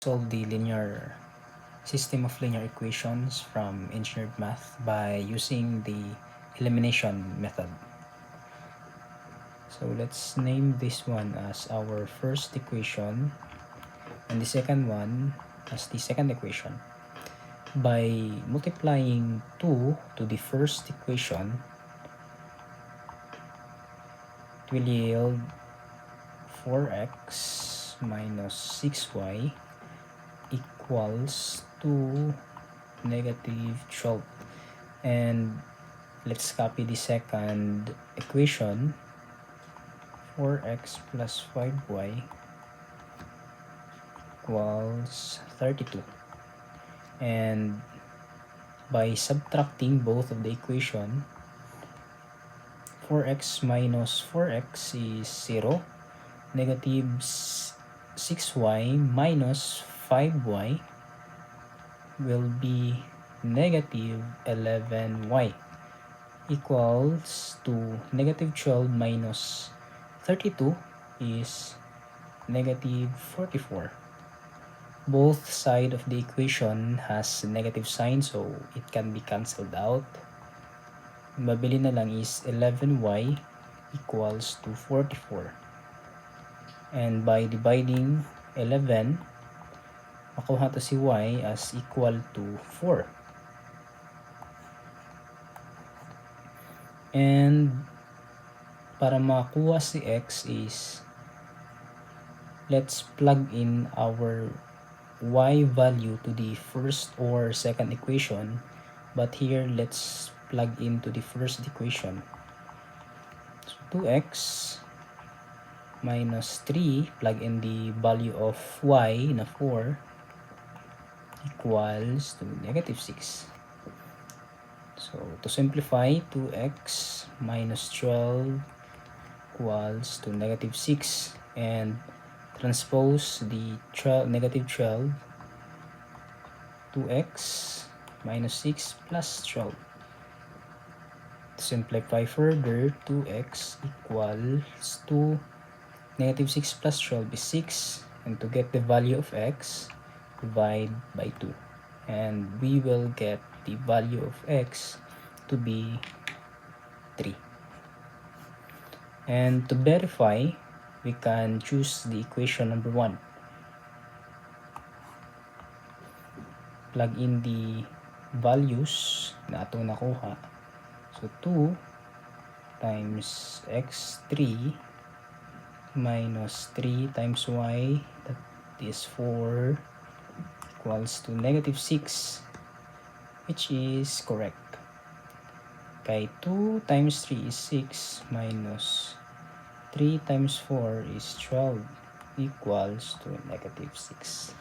Solve the linear system of linear equations from engineered math by using the elimination method. So let's name this one as our first equation and the second one as the second equation. By multiplying 2 to the first equation, it will yield 4x minus 6y equals to negative 12. And let's copy the second equation. 4x plus 5y equals 32. And by subtracting both of the equation, 4x minus 4x is 0. Negative 6y minus 5y will be negative 11y equals to negative 12 minus 32 is negative 44. Both sides of the equation has negative sign, so it can be cancelled out. Mabili na lang is 11y equals to 44. And by dividing 11, makuha to si y as equal to 4. And para makuha si x is, let's plug in our y value to the first or second equation, but here let's plug into the first equation. So 2x minus 3, plug in the value of y na 4 equals to negative 6. So to simplify, 2x minus 12 equals to negative 6, and transpose the negative 12, 2x minus 6 plus 12. To simplify further, 2x equals to negative 6 plus 12 is 6, and to get the value of x, divide by 2, and we will get the value of x to be 3. And to verify, we can choose the equation number 1. Plug in the values na atong nakuha. So 2 times x3 minus 3 times y, that is 4, equals to negative 6, which is correct. Kay 2 times 3 is 6 minus 3 times 4 is 12 equals to negative 6.